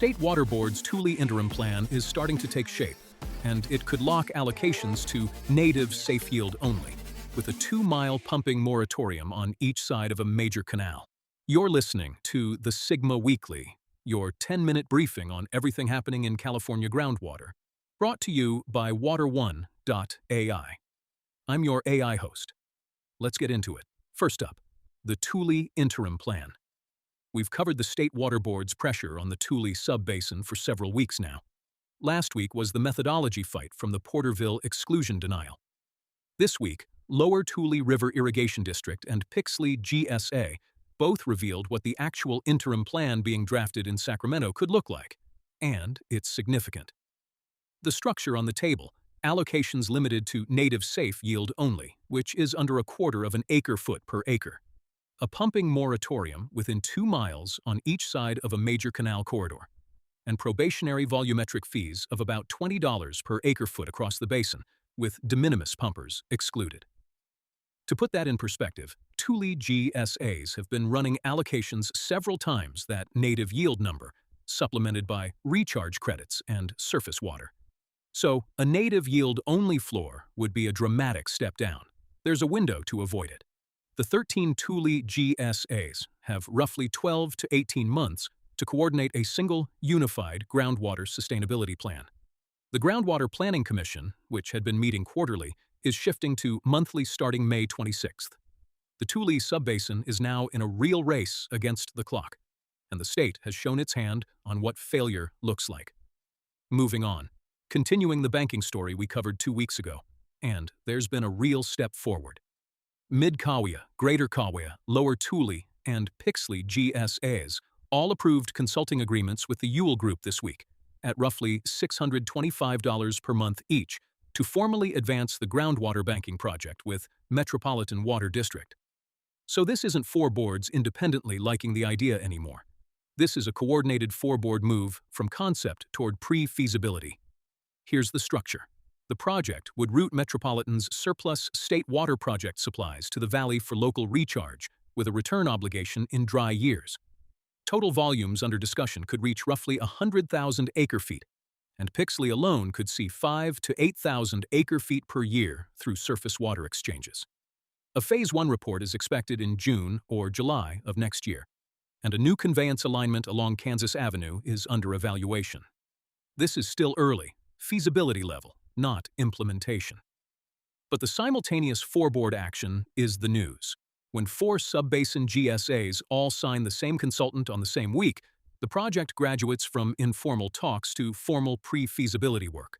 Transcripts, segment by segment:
State Water Board's Tule Interim plan is starting to take shape, and it could lock allocations to native safe yield only, with a 2-mile pumping moratorium on each side of a major canal. You're listening to the Sigma Weekly, your 10-minute briefing on everything happening in California groundwater, brought to you by Water1.ai. I'm your AI host. Let's get into it. First up, the Tule Interim Plan. We've covered the State Water Board's pressure on the Tule Subbasin for several weeks now. Last week was the methodology fight from the Porterville exclusion denial. This week, Lower Tule River Irrigation District and Pixley GSA both revealed what the actual interim plan being drafted in Sacramento could look like, and it's significant. The structure on the table, allocations limited to native safe yield only, which is under 1/4 of an acre-foot per acre. A pumping moratorium within 2 miles on each side of a major canal corridor, and probationary volumetric fees of about $20 per acre-foot across the basin, with de minimis pumpers excluded. To put that in perspective, Tule GSAs have been running allocations several times that native yield number, supplemented by recharge credits and surface water. So, a native yield-only floor would be a dramatic step down. There's a window to avoid it. The 13 Tule GSAs have roughly 12 to 18 months to coordinate a single, unified groundwater sustainability plan. The Groundwater Planning Commission, which had been meeting quarterly, is shifting to monthly starting May 26th. The Tule Subbasin is now in a real race against the clock, and the state has shown its hand on what failure looks like. Moving on, continuing the banking story we covered 2 weeks ago, and there's been a real step forward. Mid-Kaweah, Greater Kaweah, Lower Tule, and Pixley GSAs all approved consulting agreements with the Ewell Group this week, at roughly $625 per month each, to formally advance the groundwater banking project with Metropolitan Water District. So this isn't 4 boards independently liking the idea anymore. This is a coordinated 4-board move from concept toward pre-feasibility. Here's the structure. The project would route Metropolitan's surplus state water project supplies to the valley for local recharge, with a return obligation in dry years. Total volumes under discussion could reach roughly 100,000 acre-feet, and Pixley alone could see 5,000 to 8,000 acre-feet per year through surface water exchanges. A Phase 1 report is expected in June or July of next year, and a new conveyance alignment along Kansas Avenue is under evaluation. This is still early, feasibility level, not implementation. But the simultaneous 4-board action is the news. When 4 Subbasin GSAs all sign the same consultant on the same week, the project graduates from informal talks to formal pre-feasibility work.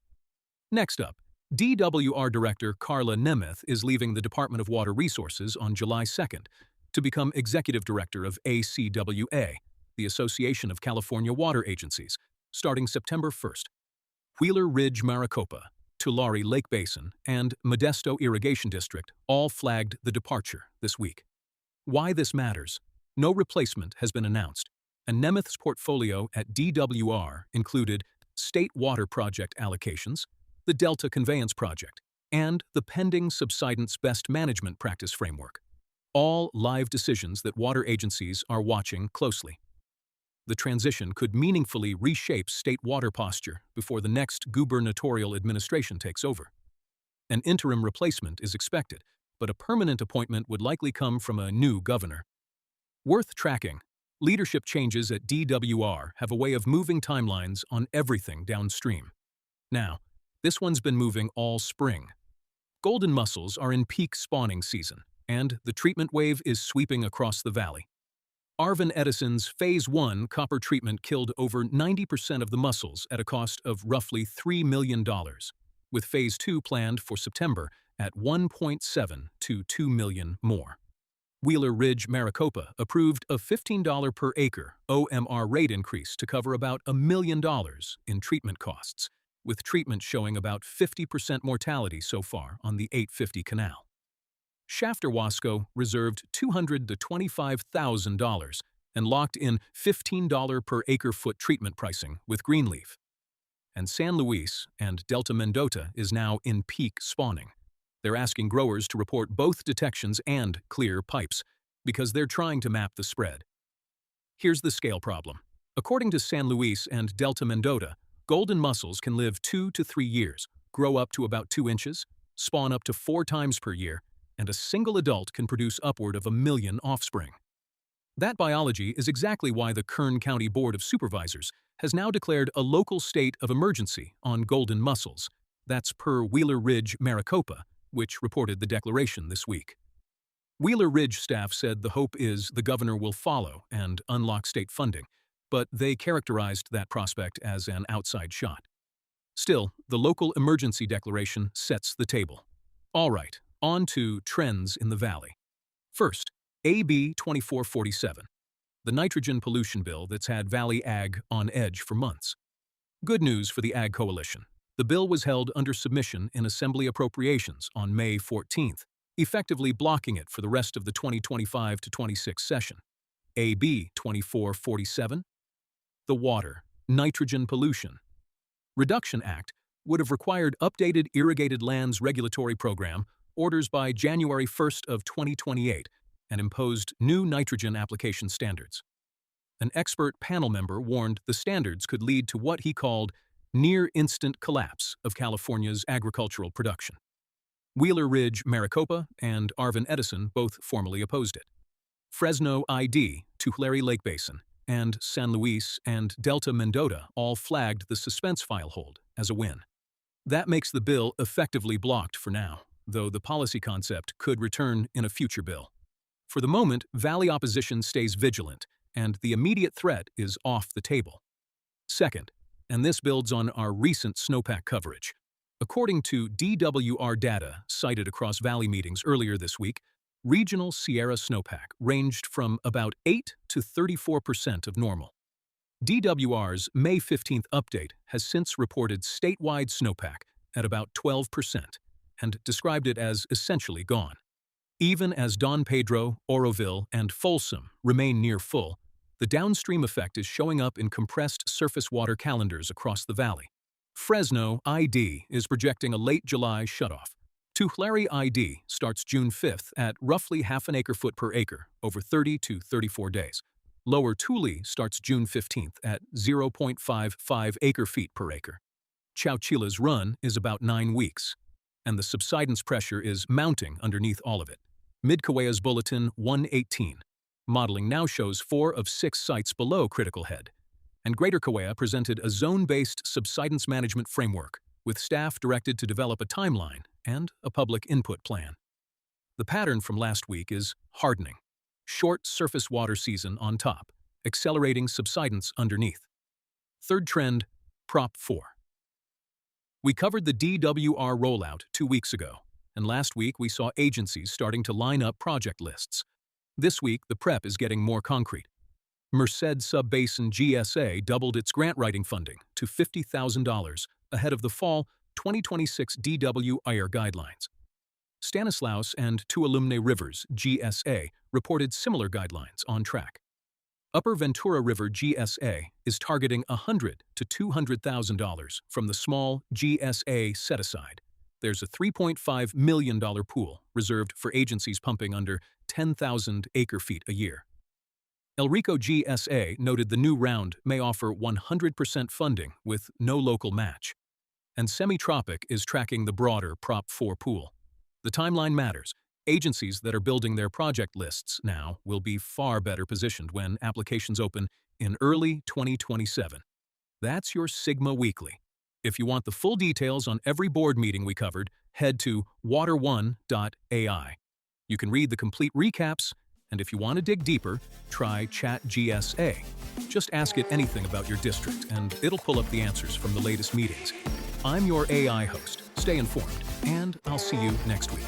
Next up, DWR Director Karla Nemeth is leaving the Department of Water Resources on July 2nd to become Executive Director of ACWA, the Association of California Water Agencies, starting September 1st. Wheeler Ridge-Maricopa, Tulare Lake Basin, and Modesto Irrigation District all flagged the departure this week. Why this matters? No replacement has been announced, and Nemeth's portfolio at DWR included state water project allocations, the Delta Conveyance Project, and the pending Subsidence Best Management Practice Framework. All live decisions that water agencies are watching closely. The transition could meaningfully reshape state water posture before the next gubernatorial administration takes over. An interim replacement is expected, but a permanent appointment would likely come from a new governor. Worth tracking, leadership changes at DWR have a way of moving timelines on everything downstream. Now, this one's been moving all spring. Golden mussels are in peak spawning season, and the treatment wave is sweeping across the valley. Arvin-Edison's Phase 1 copper treatment killed over 90% of the mussels at a cost of roughly $3 million, with Phase 2 planned for September at $1.7 to $2 million more. Wheeler Ridge-Maricopa approved a $15 per acre OMR rate increase to cover about $1 million in treatment costs, with treatment showing about 50% mortality so far on the 850 canal. Shafter-Wasco reserved $200,000 to $25,000 and locked in $15 per acre-foot treatment pricing with Greenleaf. And San Luis and Delta Mendota is now in peak spawning. They're asking growers to report both detections and clear pipes because they're trying to map the spread. Here's the scale problem. According to San Luis and Delta Mendota, golden mussels can live 2 to 3 years, grow up to about 2 inches, spawn up to 4 times per year, and a single adult can produce upward of 1 million offspring. That biology is exactly why the Kern County Board of Supervisors has now declared a local state of emergency on golden mussels. That's per Wheeler Ridge-Maricopa, which reported the declaration this week. Wheeler Ridge staff said the hope is the governor will follow and unlock state funding, but they characterized that prospect as an outside shot. Still, the local emergency declaration sets the table. All right, on to trends in the valley. First, AB 2447, the nitrogen pollution bill that's had Valley Ag on edge for months. Good news for the Ag Coalition. The bill was held under submission in Assembly Appropriations on May 14th, effectively blocking it for the rest of the 2025-26 session. AB 2447, the Water, Nitrogen Pollution Reduction Act would have required updated Irrigated Lands Regulatory Program orders by January 1st of 2028 and imposed new nitrogen application standards. An expert panel member warned the standards could lead to what he called near-instant collapse of California's agricultural production. Wheeler Ridge-Maricopa and Arvin-Edison both formally opposed it. Fresno ID, Tulare Lake Basin, and San Luis and Delta Mendota all flagged the suspense file hold as a win. That makes the bill effectively blocked for now, though the policy concept could return in a future bill. For the moment, Valley opposition stays vigilant, and the immediate threat is off the table. Second, and this builds on our recent Snowpack coverage. According to DWR data cited across Valley meetings earlier this week, regional Sierra snowpack ranged from about 8 to 34% of normal. DWR's May 15th update has since reported statewide snowpack at about 12% and described it as essentially gone. Even as Don Pedro, Oroville, and Folsom remain near full, the downstream effect is showing up in compressed surface water calendars across the valley. Fresno ID is projecting a late July shutoff. Tulare ID starts June 5th at roughly half an acre-foot per acre over 30 to 34 days. Lower Tule starts June 15th at 0.55 acre-feet per acre. Chowchila's run is about 9 weeks, and the subsidence pressure is mounting underneath all of it. Mid-Kaweah's Bulletin 118. Modeling now shows 4 of 6 sites below critical head, and Greater Kaweah presented a zone-based subsidence management framework with staff directed to develop a timeline and a public input plan. The pattern from last week is hardening. Short surface water season on top, accelerating subsidence underneath. Third trend, Prop 4. We covered the DWR rollout 2 weeks ago, and last week we saw agencies starting to line up project lists. This week, the prep is getting more concrete. Merced Subbasin GSA doubled its grant writing funding to $50,000 ahead of the fall 2026 DWR guidelines. Stanislaus and Tuolumne Rivers GSA reported similar guidelines on track. Upper Ventura River GSA is targeting $100,000 to $200,000 from the small GSA set-aside. There's a $3.5 million pool reserved for agencies pumping under 10,000 acre-feet a year. El Rico GSA noted the new round may offer 100% funding with no local match. And Semi-Tropic is tracking the broader Prop 4 pool. The timeline matters. Agencies that are building their project lists now will be far better positioned when applications open in early 2027. That's your Sigma Weekly. If you want the full details on every board meeting we covered, head to water1.ai. You can read the complete recaps, and if you want to dig deeper, try Chat GSA. Just ask it anything about your district, and it'll pull up the answers from the latest meetings. I'm your AI host. Stay informed, and I'll see you next week.